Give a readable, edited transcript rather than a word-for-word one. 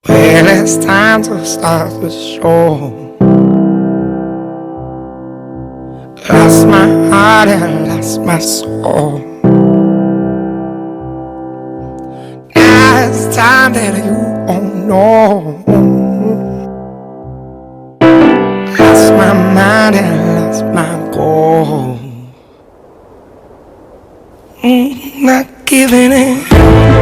Well, it's time to start the show. Lost my heart and lost my soul. Now it's time that you won't know. Lost my mind and lost my goal. Not giving in.